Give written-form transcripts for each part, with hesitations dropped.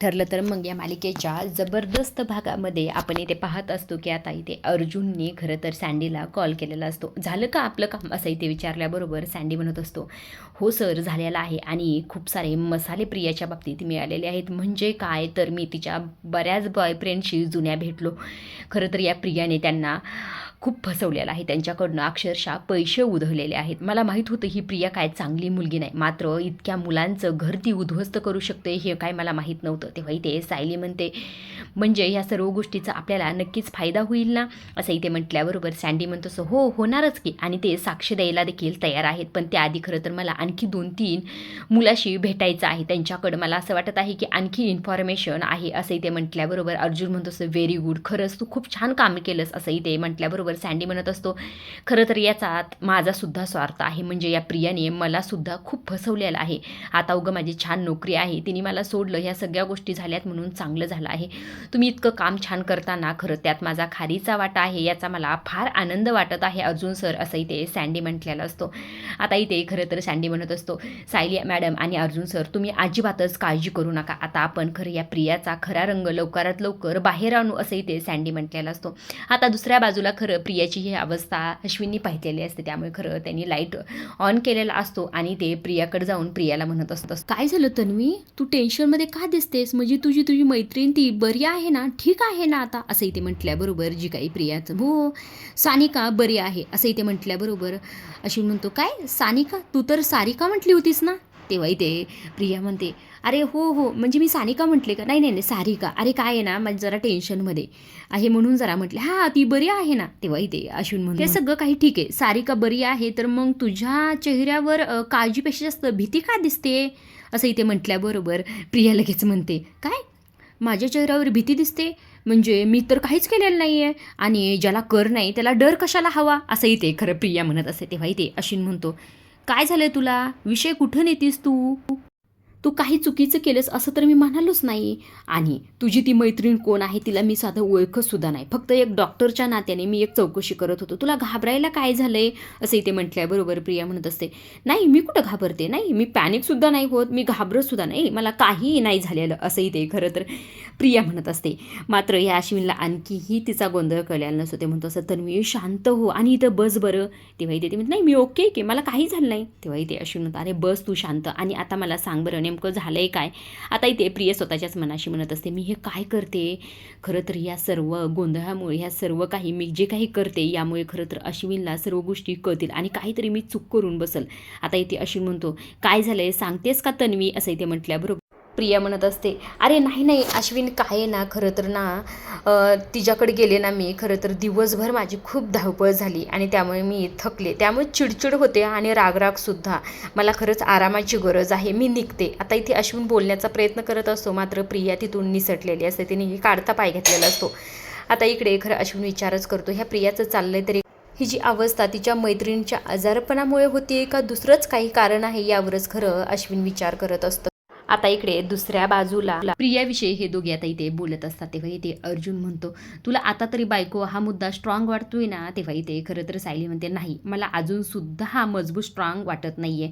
ठरलं तर मग या मालिकेच्या जबरदस्त भागामध्ये आपण इथे पाहत असतो की आता इथे अर्जुनने खरं तर सँडीला कॉल केलेला असतो. झालं का आपलं काम असं इथे विचारल्याबरोबर सँडी म्हणत असतो, हो सर झालेला आहे आणि खूप सारे मसाले प्रियाच्या बाबतीत मिळालेले आहेत. म्हणजे काय तर मी तिच्या बऱ्याच बॉयफ्रेंडशी जुन्या भेटलो. खरं तर या प्रियाने त्यांना खूप फसवलेलं आहे. त्यांच्याकडनं अक्षरशः पैसे उधळलेले आहेत. मला माहीत होतं ही प्रिया काय चांगली मुलगी नाही, मात्र इतक्या मुलांचं घर ती उद्ध्वस्त करू शकते हे काय मला माहीत नव्हतं. तेव्हा इथे सायली म्हणते, म्हणजे या सर्व गोष्टीचा आपल्याला नक्कीच फायदा होईल ना असं इथे म्हटल्याबरोबर सँडी म्हणतो, हो होणारच की, आणि ते साक्ष द्यायला देखील तयार आहेत. पण त्याआधी खरं तर मला आणखी 2-3 मुलाशी भेटायचं आहे. त्यांच्याकडं मला असं वाटत आहे की आणखी इन्फॉर्मेशन आहे असं इथे म्हटल्याबरोबर अर्जुन म्हणतो असं, व्हेरी गुड, खरंच तू खूप छान काम केलंस असं इथे म्हटल्याबरोबर सँडी म्हणत असतो, खरं तर याचात माझासुद्धा स्वार्थ आहे. म्हणजे या प्रियाने मलासुद्धा खूप फसवलेलं आहे. आता उगं माझी छान नोकरी आहे, तिने मला सोडलं, ह्या सगळ्या गोष्टी झाल्यात म्हणून चांगलं झालं आहे. तुम्ही इतकं काम छान करताना खरं त्यात माझा खारीचा वाटा आहे, याचा मला फार आनंद वाटत आहे अर्जुन सर असं इथे सँडी म्हटलेला असतो. आता इथे खरं तर सँडी म्हणत असतो, सायली मॅडम आणि अर्जुन सर तुम्ही अजिबातच काळजी करू नका. आता आपण खरं या प्रियाचा खरा रंग लवकरात लवकर बाहेर आणू असं इथे सँडी म्हटलेला असतो. आता दुसऱ्या बाजूला खरं प्रियाची ही अवस्था अश्विननी पाहिलेली असते. त्यामुळे खरं त्यांनी लाईट ऑन केलेला असतो आणि ते प्रियाकडे जाऊन प्रियाला म्हणत असतं, काय झालं तन्वी, तू टेन्शनमध्ये का दिसतेस? म्हणजे तुझी मैत्रीण ती बरी आहे ना, ठीक आहे ना आता असं इथे म्हटल्याबरोबर जी काही प्रियाचं, हो सानिका बरी आहे असं इथे म्हटल्याबरोबर अश्विन म्हणतो, काय सानिका, तू तर सारिका म्हटली होतीस ना. तेव्हा इथे प्रिया म्हणते, अरे हो म्हणजे मी सानिका म्हटले का? नाही सारिका. अरे काय आहे ना, माझं जरा टेन्शनमध्ये आहे म्हणून जरा म्हटले. हां ती बरी आहे ना. तेव्हा इथे अश्विन म्हणतो, हे सगळं काही ठीक आहे, सारिका बरी आहे, तर मग तुझ्या चेहऱ्यावर काळजीपेक्षा जास्त भीती का दिसते असं इथे म्हटल्याबरोबर प्रिया लगेच म्हणते, काय माझ्या चेहऱ्यावर भीती दिसते? म्हणजे मी तर काहीच केलेलं नाही आहे, आणि ज्याला कर नाही त्याला डर कशाला हवा असं इथे खरं प्रिया म्हणत असते. तेव्हा इथे अश्विन म्हणतो, काय झालंय तुला, विषय कुठं नेतीस तू काही चुकीचं केलंस असं तर मी म्हणालोच नाही. आणि तुझी ती मैत्रीण कोण आहे तिला मी साधं ओळखतसुद्धा नाही, फक्त एक डॉक्टरच्या नात्याने मी एक चौकशी करत होतो. तुला घाबरायला काय झालंय असं इथे म्हटल्याबरोबर प्रिया म्हणत असते, नाही मी कुठं घाबरते, नाही मी पॅनिकसुद्धा नाही होत, मी घाबरतसुद्धा नाही, मला काहीही नाही झालेलं असं इथे खरं तर प्रिया म्हणत असते. मात्र या अश्विनला आणखीही तिचा गोंधळ कळलेला नसतो. ते म्हणतो असं, तर मी शांत हो आणि इथं बस बरं. तेव्हा इथे ते म्हणत, नाही मी ओके की, मला काही झालं नाही. तेव्हा इथे अश्विन म्हणतो, अरे बस तू शांत, आणि आता मला सांग बरं नेमकं झालंय काय. आता इथे प्रिया स्वतःच्याच मनाशी म्हणत असते, मी हे काय करते, खरं तर या सर्व गोंधळामुळे, ह्या सर्व काही मी जे काही करते यामुळे खरं तर अश्विनला सर्व गोष्टी कळतील आणि काहीतरी मी चूक करून बसल. आता इथे अश्विन म्हणतो, काय झालंय सांगतेस का तन्वी असं इथे म्हटल्याबरोबर प्रिया म्हणत असते, अरे नाही अश्विन, काय आहे ना, खरं तर ना तिच्याकडे गेले ना मी, खरं तर दिवसभर माझी खूप धावपळ झाली आणि त्यामुळे मी थकले, त्यामुळे चिडचिड होते आणि रागरागसुद्धा, मला खरंच आरामाची गरज आहे, मी निघते. आता इथे अश्विन बोलण्याचा प्रयत्न करत असतो, मात्र प्रिया तिथून निसटलेली असते, तिने काढता पाय घेतलेला असतो. आता इकडे खरं अश्विन विचारच करतो, ह्या प्रियाचं चाललंय तरी ही जी अवस्था तिच्या मैत्रिणीच्या आजारपणामुळे होती का दुसरंच काही कारण आहे, यावरच खरं अश्विन विचार करत असतं. आता इकडे दुसऱ्या बाजूला प्रियाविषयी हे दोघे आता इथे बोलत असतात. तेव्हा इथे अर्जुन म्हणतो, तुला आता तरी बायको हा मुद्दा स्ट्रॉंग वाटतोय ना. तेव्हा इथे खरं तर सायली म्हणते, नाही मला अजून सुद्धा हा मजबूत स्ट्रॉंग वाटत नाहीये.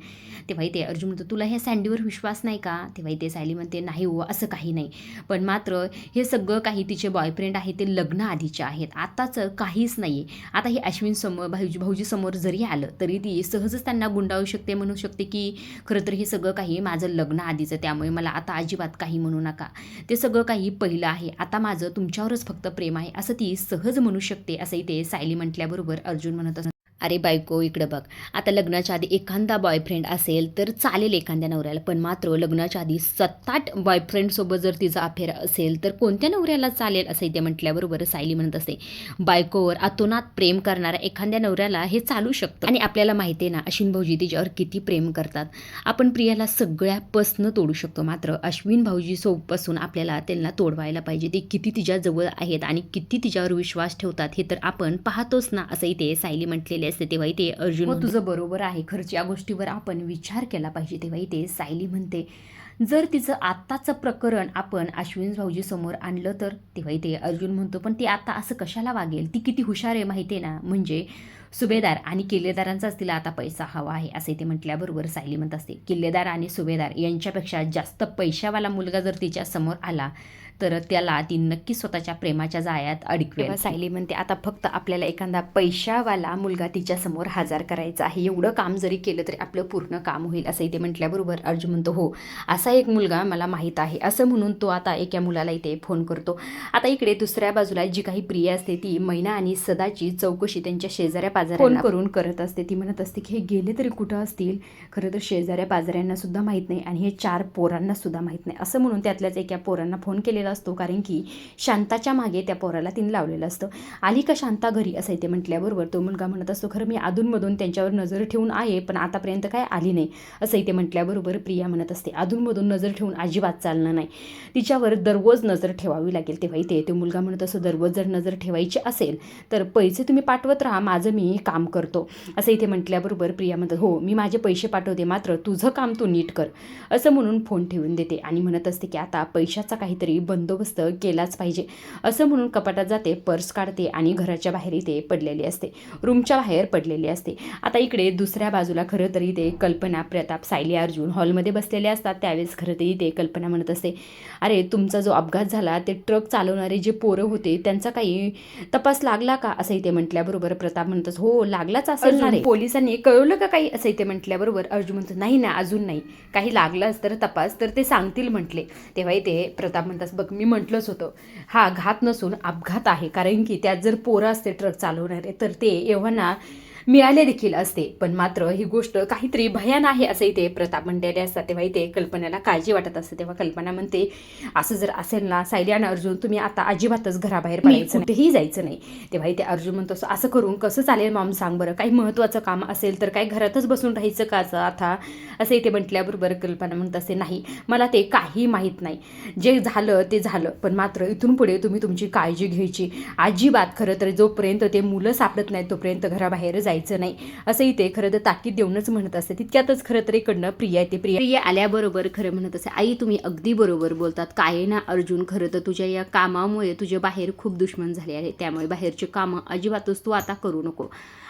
तेव्हा इथे अर्जुन म्हणतो, तुला ह्या सँडीवर विश्वास नाही का. तेव्हा इथे सायली म्हणते, नाही हो असं काही नाही, पण मात्र हे सगळं काही तिचे बॉयफ्रेंड आहे ते लग्न आधीचे आहेत, आताचं काहीच नाही. आता हे अश्विन समोर भाऊजी समोर जरी आलं तरी ती सहजच त्यांना गुंडाळू शकते, म्हणू शकते की खरं तर हे सगळं काही माझं लग्न आधीचं, त्यामुळे मला आता अजिबात काही म्हणू नका, ते सगळं काही पहिलं आहे, आता माझं तुमच्यावरच फक्त प्रेम आहे असं ती सहज म्हणू शकते असं इथे सायली म्हटल्याबरोबर अर्जुन म्हणत असतो, अरे बायको इकडं बघ, आता लग्नाच्या आधी एखादा बॉयफ्रेंड असेल तर चालेल एखाद्या नवऱ्याला, पण मात्र लग्नाच्या आधी 7-8 बॉयफ्रेंडसोबत जर तिचा अफेअर असेल तर कोणत्या नवऱ्याला चालेल असं इथे म्हटल्याबरोबर सायली म्हणत असते, बायकोवर अतोनात प्रेम करणाऱ्या एखाद्या नवऱ्याला हे चालू शकतं. आणि आपल्याला माहिती आहे ना अश्विन भाऊजी तिच्यावर किती प्रेम करतात, आपण प्रियाला सगळ्यापासनं तोडू शकतो, मात्र अश्विन भाऊजी सोबपासून आपल्याला त्यांना तोडवायला पाहिजे. ते किती तिच्याजवळ आहेत आणि किती तिच्यावर विश्वास ठेवतात हे तर आपण पाहतोच ना असं इथे सायली म्हटलेले असते. तेव्हा इथे अर्जुन, हो तुझं बरोबर आहे, खरंच या गोष्टीवर आपण विचार केला पाहिजे. तेव्हा इथे सायली म्हणते, जर तिचं आत्ताचं प्रकरण आपण अश्विन भाऊजी समोर आणलं तर. तेव्हा इथे अर्जुन म्हणतो, पण ती आता असं कशाला वागेल, ती किती हुशार आहे माहिती आहे ना, म्हणजे सुभेदार आणि किल्लेदारांचाच तिला आता पैसा हवा आहे असे ते म्हटल्याबरोबर सायली म्हणत असते, किल्लेदार आणि सुभेदार यांच्यापेक्षा जास्त पैशावाला मुलगा जर तिच्या समोर आला तर त्याला ती नक्की स्वतःच्या प्रेमाच्या जाळ्यात अडकवेल. सायली म्हणते, आता फक्त आपल्याला एखादा पैशावाला मुलगा तिच्या समोर हजर करायचा आहे, एवढं काम जरी केलं तरी आपलं पूर्ण काम होईल असंही ते म्हटल्याबरोबर अर्जुन म्हणतो, हो असा एक मुलगा मला माहीत आहे. असं म्हणून तो आता एका मुलाला इथे फोन करतो. आता इकडे दुसऱ्या बाजूला जी काही प्रिया असते ती मैना आणि सदाची चौकशी त्यांच्या शेजाऱ्या पाजाऱ्यांना फोन करून करत असते. ती म्हणत असते की हे गेले तरी कुठं असतील, खरं तर शेजाऱ्या पाजाऱ्यांना सुद्धा माहीत नाही आणि हे 4 पोरांना सुद्धा माहीत नाही. असं म्हणून त्यातल्याच एका पोरांना फोन केलेला असतो, कारण की शांताच्या मागे त्या पोराला तिने लावलेलं असतं. आली का शांता घरी असं ते म्हटल्याबरोबर तो मुलगा म्हणत असतो, खरं मी अधूनमधून त्यांच्यावर नजर ठेवून आहे पण आतापर्यंत काय आली नाही असंही ते म्हटल्याबरोबर प्रिया म्हणत असते, अधूनमधून नजर ठेवून अजिबात चालणार नाही, तिच्यावर दररोज नजर ठेवावी लागेल. तेव्हा इथे तो मुलगा म्हणत असतो, दररोज जर नजर ठेवायची असेल तर पैसे तुम्ही पाठवत राहा, माझं मी काम करतो असं इथे म्हटल्याबरोबर प्रिया म्हणतात, हो मी माझे पैसे पाठवते, मात्र तुझं काम तू नीट कर असं म्हणून फोन ठेवून देते आणि म्हणत असते की आता पैशाचा काहीतरी बंदोबस्त केलाच पाहिजे असं म्हणून कपाटात जाते, पर्स काढते आणि घराच्या बाहेर इथे पडलेली असते, रूमच्या बाहेर पडलेली असते. आता इकडे दुसऱ्या बाजूला खरं तरी इथे कल्पना, प्रताप, सायली, अर्जुन हॉलमध्ये बसलेले असतात. त्यावेळेस खरं तरी इथे कल्पना म्हणत असते, अरे तुमचा जो अपघात झाला ते ट्रक चालवणारे जे पोरं होते त्यांचा काही तपास लागला का असं इथे म्हटल्याबरोबर प्रताप म्हणतच, हो लागलाच असेल ना रे, पोलिसांनी कळवलं का काही असं इथे म्हटल्याबरोबर अर्जुन म्हणतो, नाही ना अजून नाही, काही लागलाच तर तपास तर ते सांगतील म्हटले. तेव्हा इथे प्रताप म्हणतात, बघ मी म्हटलंच होतं हा घात नसून अपघात आहे, कारण की त्यात जर पोरं असते ट्रक चालवणारे तर ते एव्हाना मिळाले देखील असते, पण मात्र ही गोष्ट काहीतरी भयान आहे असं इथे प्रताप म्हणलेले असतात. तेव्हा इथे कल्पनेला काळजी वाटत असते. तेव्हा कल्पना म्हणते, असं जर असेल ना सायली आणि अर्जुन तुम्ही आता अजिबातच घराबाहेर पडायचं, कुठेही जायचं नाही. तेव्हा इथे अर्जुन म्हणतो, असं करून कसं चालेल मॉम सांग बरं, काही महत्त्वाचं काम असेल तर काही घरातच बसून राहायचं का आता असं इथे म्हटल्याबरोबर कल्पना म्हणत असते, नाही मला ते काही माहीत नाही, जे झालं ते झालं, पण मात्र इथून पुढे तुम्ही तुमची काळजी घ्यायची अजिबात, खरं तर जोपर्यंत ते मुलं सापडत नाहीत तोपर्यंत घराबाहेर जायचं नाही असं इथे खरं तर ताकीद देऊनच म्हणत असते. तितक्यातच खरं तर इकडनं प्रिया येते. प्रिया आल्याबरोबर खरं म्हणत असते, आई तुम्ही अगदी बरोबर बोलतात, काय ना अर्जुन, खरं तर तुझ्या या कामामुळे तुझे बाहेर खूप दुश्मन झाले आहे, त्यामुळे बाहेरचे कामं अजिबातच तू आता करू नको,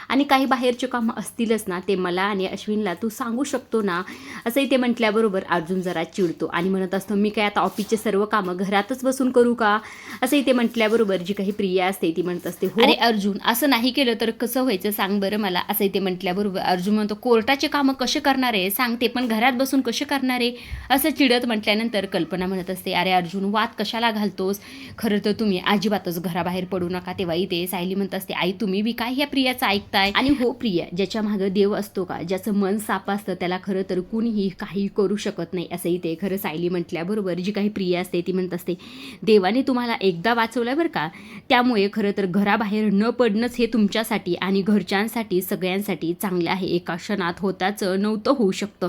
आणि काही बाहेरचे कामं असतीलच ना ते मला आणि अश्विनला तू सांगू शकतो ना असं इथे म्हटल्याबरोबर अर्जुन जरा चिडतो आणि म्हणत असतो, मी काय आता ऑफिसचे सर्व कामं घरातच बसून करू का असं इथे म्हटल्याबरोबर जी काही प्रिया असते ती म्हणत असते, हो अरे अर्जुन असं नाही केलं तर कसं व्हायचं सांग बरं मला असं इथे म्हटल्याबरोबर अर्जुन म्हणतो, कोर्टाचे कामं कसे करणार आहे सांग, ते पण घरात बसून कसे करणार आहे असं चिडत म्हटल्यानंतर कल्पना म्हणत असते, अरे अर्जुन वाद कशाला घालतोस, खरं तर तुम्ही अजिबातच घराबाहेर पडू नका. तेव्हा इथे सायली म्हणत असते, आई तुम्ही बी काय ह्या प्रियाचं ऐकताय, आणि हो प्रिया, ज्याच्या मागे देव असतो का, ज्याचं मन साफ असतं त्याला खरं तर कुणीही काही करू शकत नाही असं इथे खरं सायली म्हटल्याबरोबर जी काही प्रिया असते ती म्हणत असते, देवाने तुम्हाला एकदा वाचवलं बरं का, त्यामुळे खरं तर घराबाहेर न पडणंच हे तुमच्यासाठी आणि घरच्यांसाठी सगळ्यांसाठी चांगलं आहे, एका क्षणात होताचं नव्हतं होऊ शकतं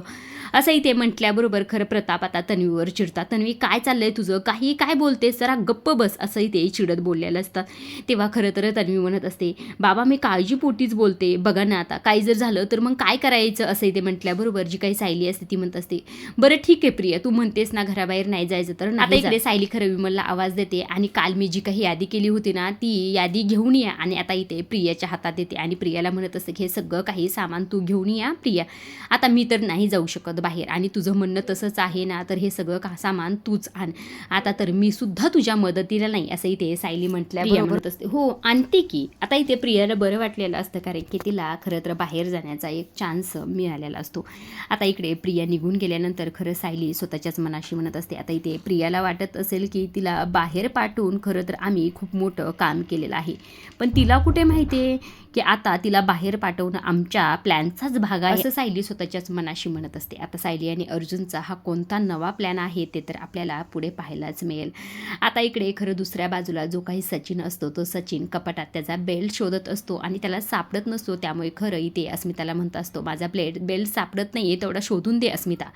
असं इथे म्हटल्याबरोबर खरं प्रताप आता तन्वीवर चिडतात, तन्वी काय चाललंय तुझं, काही काय बोलतेस, जरा गप्प बस असं इथे चिडत बोललेलं असतात. तेव्हा खरं तर तन्वी म्हणत असते, बाबा मी काळजीपोटीच बोलते, बघा ना आता काही जर झालं तर मग काय करायचं असं इथे म्हटल्याबरोबर जी काही सायली असते ती म्हणत असते, बरं ठीक आहे प्रिया तू म्हणतेस ना घराबाहेर नाही जायचं तर आता इकडे सायली खरं विमलला आवाज देते आणि काल मी जी काही यादी केली होती ना ती यादी घेऊन या, आणि आता इथे प्रियाच्या हातात देते आणि प्रियाला म्हणत असते की हे सगळं काही सामान तू घेऊन या प्रिया, आता मी तर नाही जाऊ शकत बाहेर, आणि तुझं म्हणणं तसंच आहे ना तर हे सगळं का सामान तूच आण, आता तर मी सुद्धा तुझ्या मदतीला नाही असं इथे सायली म्हटल्याबरोबर म्हणत असते, हो आणते की. आता इथे प्रियाला बरं वाटलेलं असतं कारण की तिला खरं तर बाहेर जाण्याचा एक चान्स मिळालेला असतो. आता इकडे प्रिया निघून गेल्यानंतर खरं सायली स्वतःच्याच मनाशी म्हणत असते, आता इथे प्रियाला वाटत असेल की तिला बाहेर पाठवून खरं तर आम्ही खूप मोठं काम केलेलं आहे, पण तिला कुठे माहिती आहे की आता तिला बाहेर पाठवणं आमच्या प्लॅनचाच भाग आहे असं सायली स्वतःच्याच मनाशी म्हणत असते. आता सायली आणि अर्जुनचा हा कोणता नवा प्लॅन आहे ते तर आपल्याला पुढे पाहायलाच मिळेल. आता इकडे खरं दुसऱ्या बाजूला जो काही सचिन असतो तो सचिन कपाटात त्याचा बेल्ट शोधत असतो आणि त्याला सापडत नसतो, त्यामुळे खरं इथे अस्मिताला म्हणत असतो, माझा बेल्ट सापडत नाही आहे तेवढा शोधून दे अस्मिता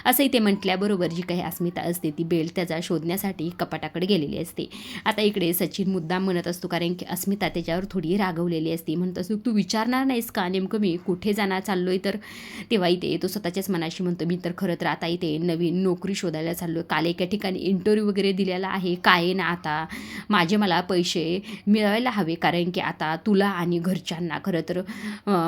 असं इथे म्हटल्याबरोबर जी काही अस्मिता असते ती बेल्ट त्याचा शोधण्यासाठी कपाटाकडे गेलेली असते. आता इकडे सचिन मुद्दाम म्हणत असतो कारण की अस्मिता त्याच्यावर थोडी रागवलेली असते, म्हणत असतो तू विचारणार नाहीस का नेमकं मी कुठे जाणार चाललोय तर. तेव्हा इथे तो स्वतःच्याच मनाशी म्हणतो, मी तर खरं तर आता इथे नवीन नोकरी शोधायला चाललोय, काल एका ठिकाणी इंटरव्ह्यू वगैरे दिलेला आहे, काय ना आता मला पैसे मिळवायला हवे कारण की आता तुला आणि घरच्यांना खरं तर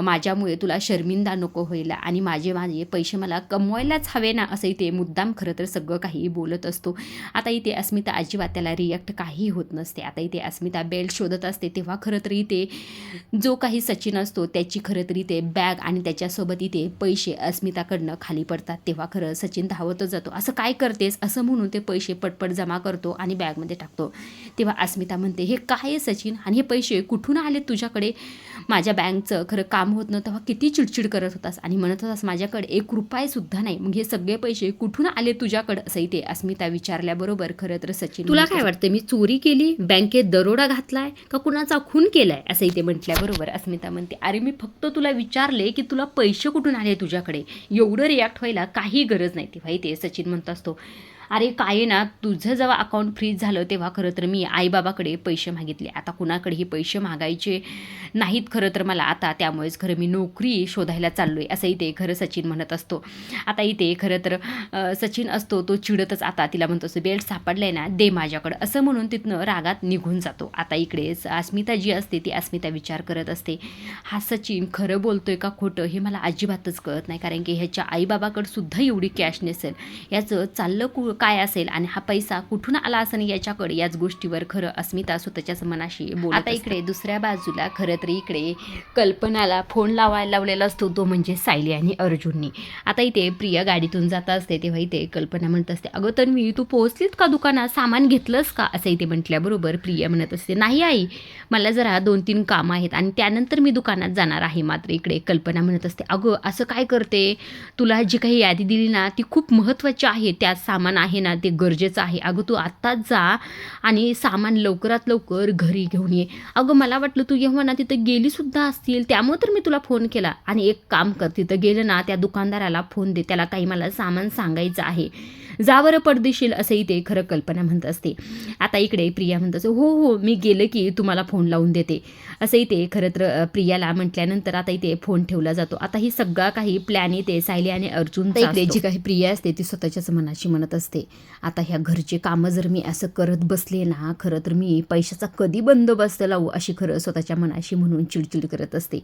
माझ्यामुळे तुला शर्मिंदा नको होईल आणि माझे माझे पैसे मला कमवायलाच हवे ना, असं इथे मुद्दाम खरं तर सगळं काही बोलत असतो. आता इथे अस्मिता अजिबात त्याला रिॲक्ट काही होत नसते. आता इथे अस्मिता बेल्ट शोधत असते, तेव्हा खरं तर इथे जो काही सचिन असतो त्याची खरं तर इथे बॅग आणि त्याच्यासोबत इथे पैसे अस्मिताकडनं खाली पडतात. तेव्हा खरं सचिन धावतच जातो. असं काय करतेस असं म्हणून ते पैसे पटपट जमा करतो आणि बॅगमध्ये टाकतो. तेव्हा अस्मिता म्हणते, हे काय आहे सचिन आणि हे पैसे कुठून आले तुझ्याकडे? माझ्या बँकचं खरं काम होत नव्हतं तेव्हा किती चिडचिड करत होतास आणि म्हणत होतास माझ्याकडे ₹1 नाही, मग हे सगळे पैसे कुठून आले तुझ्याकडं? असं इथे अस्मिता विचारल्याबरोबर खरं तर सचिन, तुला काय वाटतं मी चोरी केली, बँकेत दरोडा घातलाय का कुणाचा खून केलाय? असं इथे म्हटल्याबरोबर अस्मिता म्हणते, अरे मी फक्त तुला विचारले की तुला पैसे कुठून आले तुझ्याकडे, एवढं रिॲक्ट व्हायला काही गरज नाही. तेव्हा इथे सचिन म्हणत असतो, अरे काय आहे ना, तुझं जेव्हा अकाउंट फ्रीज झालं तेव्हा खरं तर मी आईबाबाकडे पैसे मागितले. आता कुणाकडेही पैसे मागायचे नाहीत खरं तर मला आता, त्यामुळेच खरं मी नोकरी शोधायला चाललो आहे, असं इथे खरं सचिन म्हणत असतो. आता इथे खरं तर सचिन असतो तो चिडतच आता तिला म्हणतो असतो, बेल्ट सापडलाय ना, दे माझ्याकडं, असं म्हणून तिथनं रागात निघून जातो. आता इकडे अस्मिता जी असते ती अस्मिता विचार करत असते, हा सचिन खरं बोलतोय का खोटं हे मला अजिबातच कळत नाही, कारण की ह्याच्या आईबाबाकडं सुद्धा एवढी कॅश नसेल, याचं चाललं काय असेल आणि हा पैसा कुठून आला असं याच्याकडे, याच गोष्टीवर खरं अस्मिता स्वतःच्याच मनाशी बोलत. आता इकडे दुसऱ्या बाजूला खरं तर इकडे कल्पनाला फोन लावलेला असतो, तो म्हणजे सायली आणि अर्जुननी. आता इथे प्रिया गाडीतून जात असते, तेव्हा इथे कल्पना म्हणत असते, अगं तन्वी तू पोहोचलीत का दुकानात, सामान घेतलंस का? असं इथे म्हटल्याबरोबर प्रिया म्हणत असते, नाही आई, मला जरा 2-3 कामं आहेत आणि त्यानंतर मी दुकानात जाणार आहे. मात्र इकडे कल्पना म्हणत असते, अगं असं काय करते, तुला जी काही यादी दिली ना ती खूप महत्त्वाची आहे, त्यात सामान आहे ना ते गरजेचं आहे. अगं तू आत्ताच जा आणि सामान लवकरात लवकर घरी घेऊन ये. अगं मला वाटलं तू जेव्हा ना तिथं गेलीसुद्धा असतील, त्यामुळे तर मी तुला फोन केला. आणि एक काम कर, तिथं गेलं ना त्या दुकानदाराला फोन दे, त्याला काही मला सामान सांगायचं आहे, जा बरं पडदेशील, असंही ते खरं कल्पना म्हणत असते. आता इकडे प्रिया म्हणत असते, हो हो मी गेलं की तुम्हाला फोन लावून देते, असंही ते खरं तर प्रियाला म्हटल्यानंतर आता इथे फोन ठेवला जातो. आता ही सगळा काही प्लॅन इथे सायली आणि अर्जुन इकडे जी काही प्रिया असते ती स्वतःच्याच मनाशी म्हणत असते, आता ह्या घरचे कामं जर मी असं करत बसले ना, खरं तर मी पैशाचा कधी बंदोबस्त लावू, अशी खरं स्वतःच्या मनाशी म्हणून चिडचिड करत असते.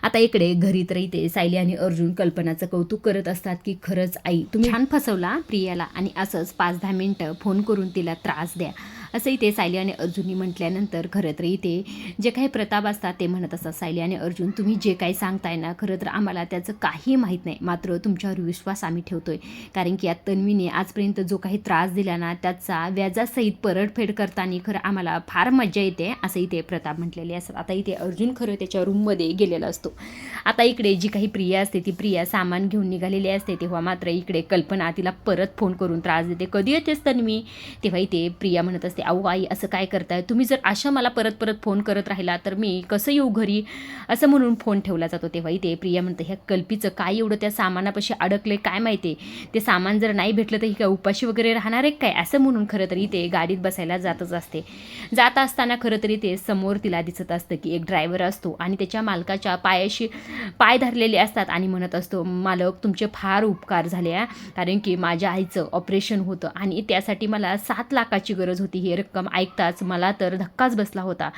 आता इकडे घरी तर इथे सायली आणि अर्जुन कल्पनाचं कौतुक करत असतात की खरंच आई तुम्ही छान फसवला प्रियाला आणि असंच 5-10 मिनटं फोन करून तिला त्रास द्या, असं इथे सायली आणि अर्जुननी म्हटल्यानंतर खरं तर इथे जे काही प्रताप असतात ते म्हणत असतात, सायली आणि अर्जुन तुम्ही जे काही सांगताय ना खरं तर आम्हाला त्याचं काही माहीत नाही, मात्र तुमच्यावर विश्वास आम्ही ठेवतोय, कारण की या तन्वीने आजपर्यंत जो काही त्रास दिला ना त्याचा व्याजासहित परतफेड करताना खरं आम्हाला फार मजा येते, असं इथे प्रताप म्हटलेले असतात. आता इथे अर्जुन खरं त्याच्या रूममध्ये गेलेला असतो. आता इकडे जी काही प्रिया असते ती प्रिया सामान घेऊन निघालेली असते, तेव्हा मात्र इकडे कल्पना तिला परत फोन करून त्रास देते, कधी येतेस तन्वी? तेव्हा इथे प्रिया म्हणत असते, अहो आई असं काय करताय तुम्ही, जर अशा मला परत परत फोन करत राहिला तर मी कसं येऊ घरी, असं म्हणून फोन ठेवला जातो. तेव्हा इथे प्रिया म्हणते, ह्या कल्पीचं काय एवढं त्या सामानापाशी अडकले काय माहिती, ते सामान जर नाही भेटलं तर ही काय उपाशी वगैरे राहणार आहे काय, असं म्हणून खरं तरी ते गाडीत बसायला जातच असते. जात असताना खरं तरी ते समोर तिला दिसत असतं की एक ड्रायव्हर असतो आणि त्याच्या मालकाच्या पायाशी पाय धरलेले असतात आणि म्हणत असतो, मालक तुमचे फार उपकार झाले, कारण की माझ्या आईचं ऑपरेशन होतं आणि त्यासाठी मला 7 लाखाची गरज होती. ही रक्कम ऐकताच मला तर धक्काच बसला होता,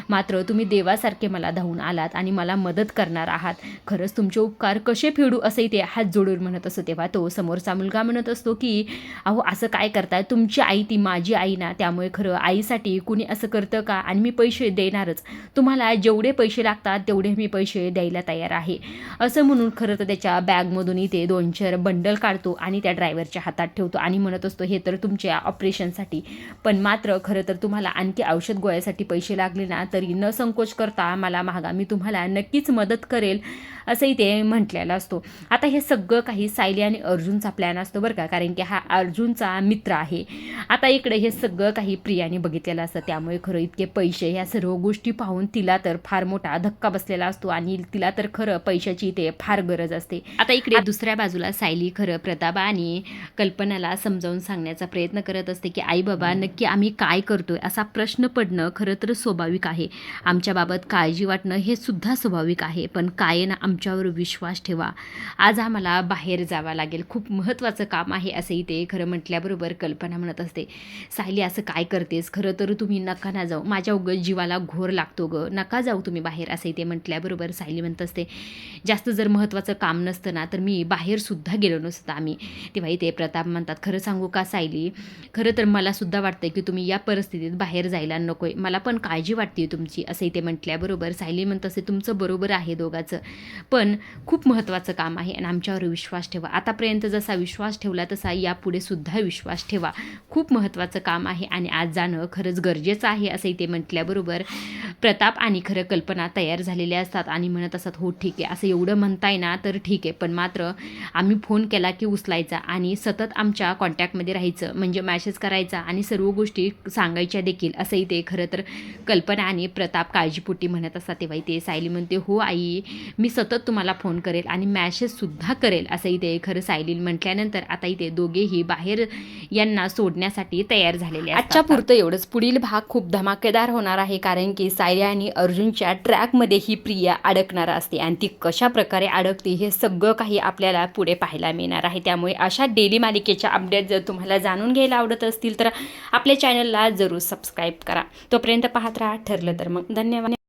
मात्र तुम्ही देवासारखे मला धावून आलात आणि मला मदत करणार आहात, खरंच तुमचे उपकार कसे फेडू, असंही ते हात जोडून म्हणत असतो. तेव्हा तो समोरचा मुलगा म्हणत असतो की अहो असं काय करताय, तुमची आई ती माझी आई ना, त्यामुळे खरं आईसाठी कुणी असं करतं का, आणि मी पैसे देणारच, तुम्हाला जेवढे पैसे लागतात तेवढे मी पैसे द्यायला तयार आहे, असं म्हणून खरं तर त्याच्या बॅगमधून इथे 2-4 बंडल काढतो आणि त्या ड्रायव्हरच्या हातात ठेवतो आणि म्हणत असतो, हे तर तुमच्या ऑपरेशनसाठी, पण मात्र खरं तर तुम्हाला आणखी औषध गोळ्यासाठी पैसे लागले ना तरी न संकोच करता मला मागा, मी तुम्हाला नक्कीच मदत करेल, असंही ते म्हटलेलं असतो. आता हे सगळं काही सायली आणि अर्जुनचा प्लॅन असतो बरं का, कारण की हा अर्जुनचा मित्र आहे. आता इकडे हे सगळं काही प्रियाने बघितलेलं असतं, त्यामुळे खरं इतके पैसे ह्या सर्व गोष्टी पाहून तिला तर फार मोठा धक्का बसलेला असतो आणि तिला तर खरं पैशाची इथे फार गरज असते. आता इकडे दुसऱ्या बाजूला सायली खरं प्रताप आणि कल्पनाला समजावून सांगण्याचा प्रयत्न करत असते की आई बाबा नक्की आम्ही काय करतोय असा प्रश्न पडणं खरं तर स्वाभाविक आहे. आमच्याबाबत काळजी वाटणं हे सुद्धा स्वाभाविक आहे. पण काय ना, आमच्यावर विश्वास ठेवा. आज आम्हाला बाहेर जावं लागेल, खूप महत्त्वाचं काम आहे असंही ते खरं म्हटल्याबरोबर कल्पना म्हणत असते, सायली असं काय करतेस, खरं तर तुम्ही नका ना जाऊ, माझ्या उगाच जीवाला घोर लागतो गं, नका जाऊ तुम्ही बाहेर असंही ते म्हटल्याबरोबर सायली म्हणत असते, जास्त जर महत्त्वाचं काम नसतं ना तर मी बाहेरसुद्धा गेलो नसतं आम्ही. तेव्हाही ते प्रताप म्हणतात, खरं सांगू का सायली, खरं तर मला सुद्धा वाटतं की तुम्ही या परिस्थितीत बाहेर जायला नको आहे, मला पण काळजी वाटते तुमची असंही ते म्हटल्याबरोबर सायली म्हणत असते, तुमचं बरोबर आहे दोघाचं, पण खूप महत्त्वाचं काम आहे आणि आमच्यावर विश्वास ठेवा. आतापर्यंत जसा विश्वास ठेवला तसा यापुढे सुद्धा विश्वास ठेवा. खूप महत्त्वाचं काम आहे आणि आज जाणं खरंच गरजेचं आहे असंही ते म्हटल्याबरोबर प्रताप आणि खरं कल्पना तयार झालेल्या असतात आणि म्हणत असतात, हो ठीक आहे, असं एवढं म्हणताय ना तर ठीक आहे, पण मात्र आम्ही फोन केला की उचलायचा आणि सतत आमच्या कॉन्टॅक्टमध्ये राहायचं, म्हणजे मॅसेज करायचा आणि सर्व गोष्टी सांगायच्या देखील असंही ते खरं तर कल्पना आणि प्रताप काळजीपोटी म्हणत असतात. तेव्हाही ते सायली म्हणते, हो आई, मी सतत तुम्हाला फोन करेल आणि मॅसेजसुद्धा करेल असंही ते खरं सायली म्हटल्यानंतर आता इथे दोघेही बाहेर यांना सोडण्यासाठी तयार झालेले असतात. आजच्या पुरतं एवढंच. पुढील भाग खूप धमाकेदार होणार आहे, कारण की सायली आणि अर्जुनच्या ट्रॅकमध्ये ही प्रिया अडकणार असते आणि ती कशा प्रकारे अडकते हे सगळं काही आपल्याला पुढे पाहायला मिळणार आहे. त्यामुळे अशा डेली मालिकेच्या अपडेट जर तुम्हाला जाणून घ्यायला आवडत असतील तर आपल्या चॅनलला जरूर सबस्क्राईब करा. तोपर्यंत पाहत राहा. ठरलं तर मग धन्यवाद.